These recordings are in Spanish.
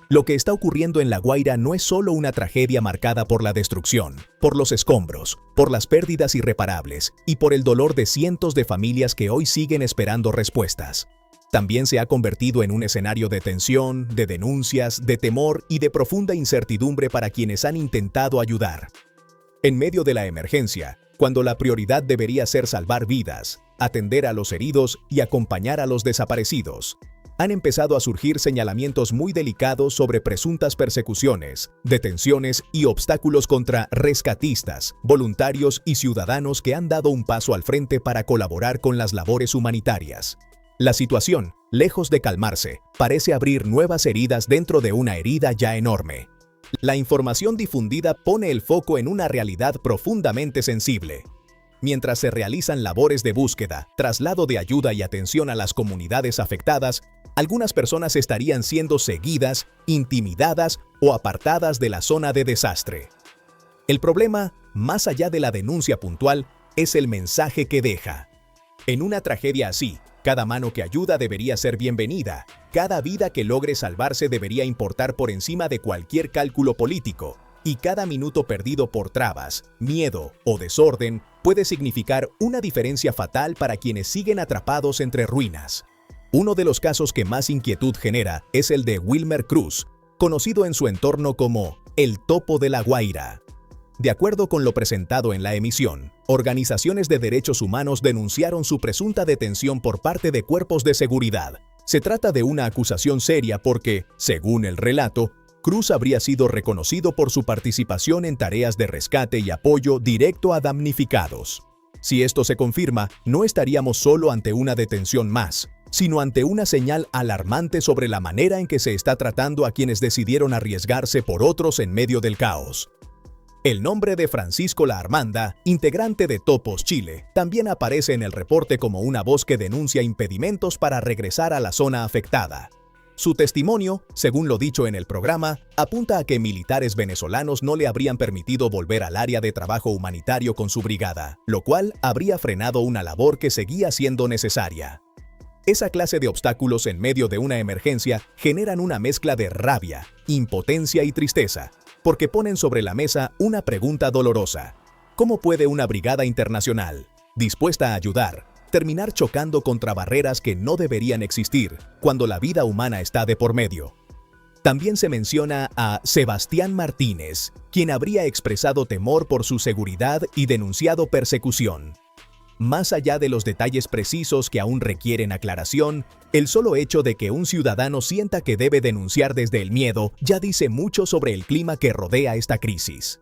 Lo que está ocurriendo en La Guaira no es solo una tragedia marcada por la destrucción, por los escombros, por las pérdidas irreparables y por el dolor de cientos de familias que hoy siguen esperando respuestas. También se ha convertido en un escenario de tensión, de denuncias, de temor y de profunda incertidumbre para quienes han intentado ayudar. En medio de la emergencia, cuando la prioridad debería ser salvar vidas, atender a los heridos y acompañar a los desaparecidos, han empezado a surgir señalamientos muy delicados sobre presuntas persecuciones, detenciones y obstáculos contra rescatistas, voluntarios y ciudadanos que han dado un paso al frente para colaborar con las labores humanitarias. La situación, lejos de calmarse, parece abrir nuevas heridas dentro de una herida ya enorme. La información difundida pone el foco en una realidad profundamente sensible. Mientras se realizan labores de búsqueda, traslado de ayuda y atención a las comunidades afectadas, algunas personas estarían siendo seguidas, intimidadas o apartadas de la zona de desastre. El problema, más allá de la denuncia puntual, es el mensaje que deja. En una tragedia así, cada mano que ayuda debería ser bienvenida, cada vida que logre salvarse debería importar por encima de cualquier cálculo político, y cada minuto perdido por trabas, miedo o desorden puede significar una diferencia fatal para quienes siguen atrapados entre ruinas. Uno de los casos que más inquietud genera es el de Wilmer Cruz, conocido en su entorno como el Topo de La Guaira. De acuerdo con lo presentado en la emisión, organizaciones de derechos humanos denunciaron su presunta detención por parte de cuerpos de seguridad. Se trata de una acusación seria porque, según el relato, Cruz habría sido reconocido por su participación en tareas de rescate y apoyo directo a damnificados. Si esto se confirma, no estaríamos solo ante una detención más, sino ante una señal alarmante sobre la manera en que se está tratando a quienes decidieron arriesgarse por otros en medio del caos. El nombre de Francisco La Armanda, integrante de Topos Chile, también aparece en el reporte como una voz que denuncia impedimentos para regresar a la zona afectada. Su testimonio, según lo dicho en el programa, apunta a que militares venezolanos no le habrían permitido volver al área de trabajo humanitario con su brigada, lo cual habría frenado una labor que seguía siendo necesaria. Esa clase de obstáculos en medio de una emergencia generan una mezcla de rabia, impotencia y tristeza, porque ponen sobre la mesa una pregunta dolorosa. ¿Cómo puede una brigada internacional, dispuesta a ayudar, terminar chocando contra barreras que no deberían existir cuando la vida humana está de por medio? También se menciona a Sebastián Martínez, quien habría expresado temor por su seguridad y denunciado persecución. Más allá de los detalles precisos que aún requieren aclaración, el solo hecho de que un ciudadano sienta que debe denunciar desde el miedo ya dice mucho sobre el clima que rodea esta crisis.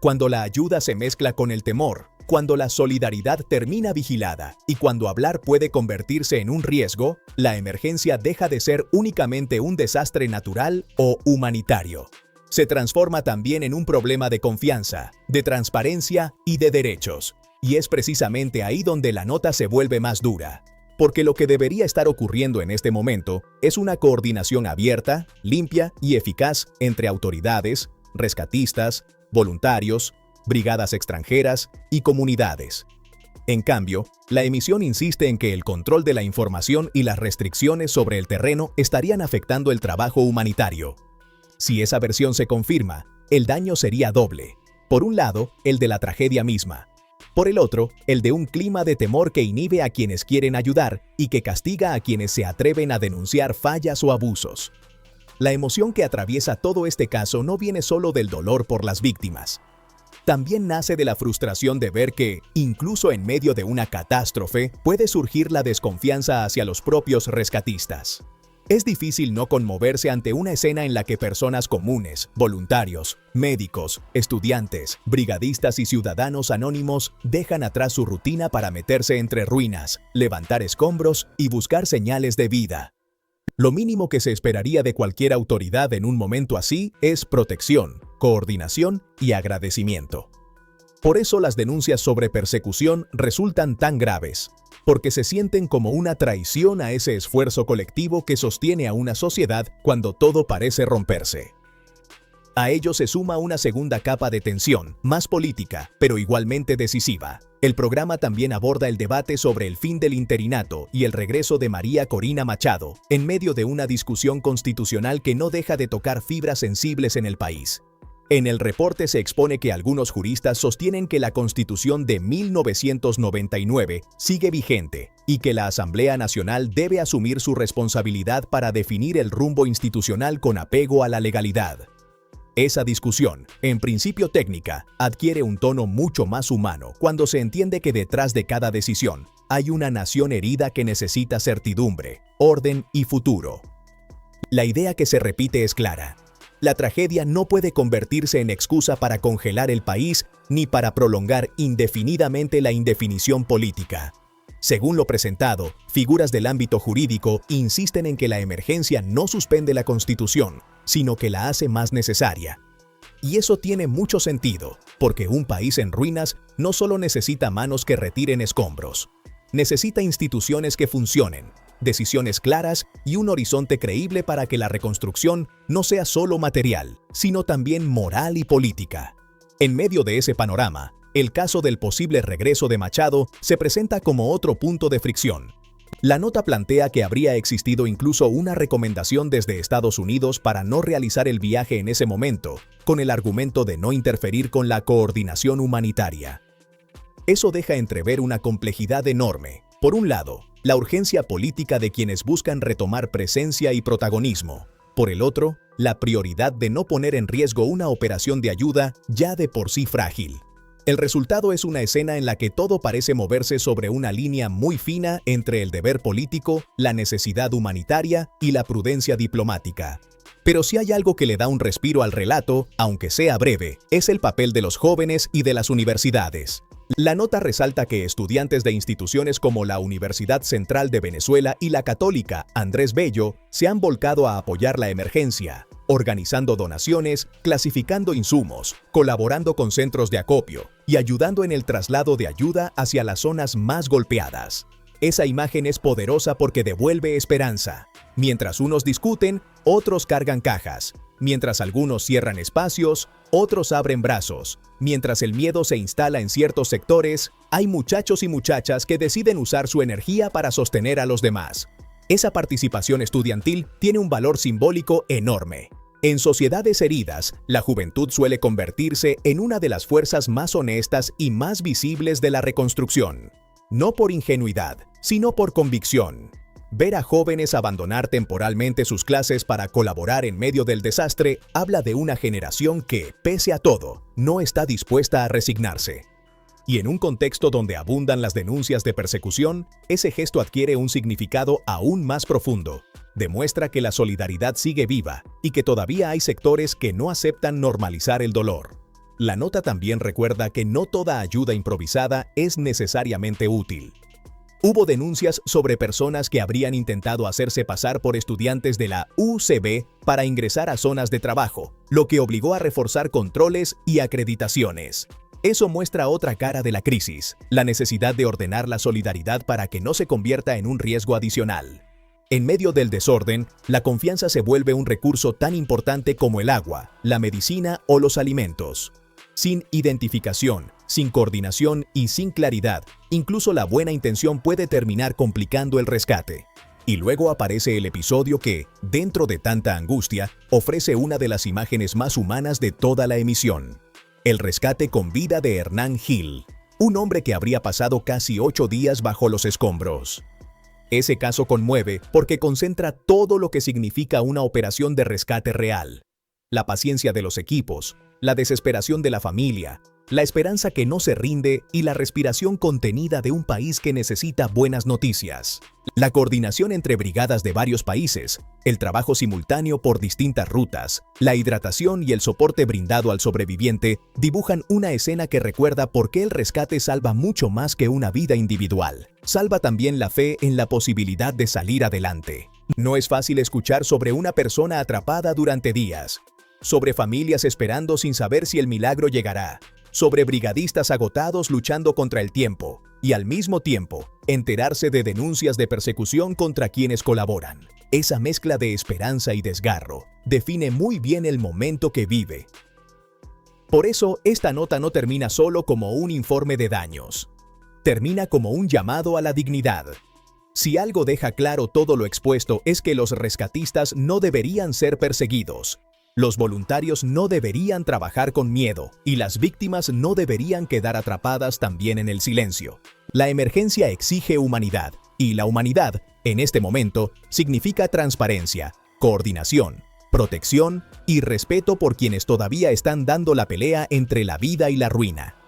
Cuando la ayuda se mezcla con el temor, cuando la solidaridad termina vigilada y cuando hablar puede convertirse en un riesgo, la emergencia deja de ser únicamente un desastre natural o humanitario. Se transforma también en un problema de confianza, de transparencia y de derechos. Y es precisamente ahí donde la nota se vuelve más dura. Porque lo que debería estar ocurriendo en este momento es una coordinación abierta, limpia y eficaz entre autoridades, rescatistas, voluntarios, brigadas extranjeras y comunidades. En cambio, la emisión insiste en que el control de la información y las restricciones sobre el terreno estarían afectando el trabajo humanitario. Si esa versión se confirma, el daño sería doble. Por un lado, el de la tragedia misma. Por el otro, el de un clima de temor que inhibe a quienes quieren ayudar y que castiga a quienes se atreven a denunciar fallas o abusos. La emoción que atraviesa todo este caso no viene solo del dolor por las víctimas. También nace de la frustración de ver que, incluso en medio de una catástrofe, puede surgir la desconfianza hacia los propios rescatistas. Es difícil no conmoverse ante una escena en la que personas comunes, voluntarios, médicos, estudiantes, brigadistas y ciudadanos anónimos dejan atrás su rutina para meterse entre ruinas, levantar escombros y buscar señales de vida. Lo mínimo que se esperaría de cualquier autoridad en un momento así es protección, coordinación y agradecimiento. Por eso las denuncias sobre persecución resultan tan graves, porque se sienten como una traición a ese esfuerzo colectivo que sostiene a una sociedad cuando todo parece romperse. A ello se suma una segunda capa de tensión, más política, pero igualmente decisiva. El programa también aborda el debate sobre el fin del interinato y el regreso de María Corina Machado, en medio de una discusión constitucional que no deja de tocar fibras sensibles en el país. En el reporte se expone que algunos juristas sostienen que la Constitución de 1999 sigue vigente y que la Asamblea Nacional debe asumir su responsabilidad para definir el rumbo institucional con apego a la legalidad. Esa discusión, en principio técnica, adquiere un tono mucho más humano cuando se entiende que detrás de cada decisión hay una nación herida que necesita certidumbre, orden y futuro. La idea que se repite es clara. La tragedia no puede convertirse en excusa para congelar el país ni para prolongar indefinidamente la indefinición política. Según lo presentado, figuras del ámbito jurídico insisten en que la emergencia no suspende la Constitución, sino que la hace más necesaria. Y eso tiene mucho sentido, porque un país en ruinas no solo necesita manos que retiren escombros, necesita instituciones que funcionen, decisiones claras y un horizonte creíble para que la reconstrucción no sea solo material, sino también moral y política. En medio de ese panorama, el caso del posible regreso de Machado se presenta como otro punto de fricción. La nota plantea que habría existido incluso una recomendación desde Estados Unidos para no realizar el viaje en ese momento, con el argumento de no interferir con la coordinación humanitaria. Eso deja entrever una complejidad enorme. Por un lado, la urgencia política de quienes buscan retomar presencia y protagonismo. Por el otro, la prioridad de no poner en riesgo una operación de ayuda ya de por sí frágil. El resultado es una escena en la que todo parece moverse sobre una línea muy fina entre el deber político, la necesidad humanitaria y la prudencia diplomática. Pero si hay algo que le da un respiro al relato, aunque sea breve, es el papel de los jóvenes y de las universidades. La nota resalta que estudiantes de instituciones como la Universidad Central de Venezuela y la Católica Andrés Bello se han volcado a apoyar la emergencia, organizando donaciones, clasificando insumos, colaborando con centros de acopio y ayudando en el traslado de ayuda hacia las zonas más golpeadas. Esa imagen es poderosa porque devuelve esperanza. Mientras unos discuten, otros cargan cajas. Mientras algunos cierran espacios, otros abren brazos. Mientras el miedo se instala en ciertos sectores, hay muchachos y muchachas que deciden usar su energía para sostener a los demás. Esa participación estudiantil tiene un valor simbólico enorme. En sociedades heridas, la juventud suele convertirse en una de las fuerzas más honestas y más visibles de la reconstrucción. No por ingenuidad, sino por convicción. Ver a jóvenes abandonar temporalmente sus clases para colaborar en medio del desastre habla de una generación que, pese a todo, no está dispuesta a resignarse. Y en un contexto donde abundan las denuncias de persecución, ese gesto adquiere un significado aún más profundo. Demuestra que la solidaridad sigue viva y que todavía hay sectores que no aceptan normalizar el dolor. La nota también recuerda que no toda ayuda improvisada es necesariamente útil. Hubo denuncias sobre personas que habrían intentado hacerse pasar por estudiantes de la UCB para ingresar a zonas de trabajo, lo que obligó a reforzar controles y acreditaciones. Eso muestra otra cara de la crisis, la necesidad de ordenar la solidaridad para que no se convierta en un riesgo adicional. En medio del desorden, la confianza se vuelve un recurso tan importante como el agua, la medicina o los alimentos. Sin identificación, sin coordinación y sin claridad, incluso la buena intención puede terminar complicando el rescate. Y luego aparece el episodio que, dentro de tanta angustia, ofrece una de las imágenes más humanas de toda la emisión. El rescate con vida de Hernán Gil, un hombre que habría pasado casi 8 días bajo los escombros. Ese caso conmueve porque concentra todo lo que significa una operación de rescate real. La paciencia de los equipos, la desesperación de la familia, la esperanza que no se rinde y la respiración contenida de un país que necesita buenas noticias. La coordinación entre brigadas de varios países, el trabajo simultáneo por distintas rutas, la hidratación y el soporte brindado al sobreviviente dibujan una escena que recuerda por qué el rescate salva mucho más que una vida individual. Salva también la fe en la posibilidad de salir adelante. No es fácil escuchar sobre una persona atrapada durante días, sobre familias esperando sin saber si el milagro llegará, sobre brigadistas agotados luchando contra el tiempo, y al mismo tiempo, enterarse de denuncias de persecución contra quienes colaboran. Esa mezcla de esperanza y desgarro define muy bien el momento que vive. Por eso, esta nota no termina solo como un informe de daños. Termina como un llamado a la dignidad. Si algo deja claro todo lo expuesto es que los rescatistas no deberían ser perseguidos. Los voluntarios no deberían trabajar con miedo y las víctimas no deberían quedar atrapadas también en el silencio. La emergencia exige humanidad y la humanidad, en este momento, significa transparencia, coordinación, protección y respeto por quienes todavía están dando la pelea entre la vida y la ruina.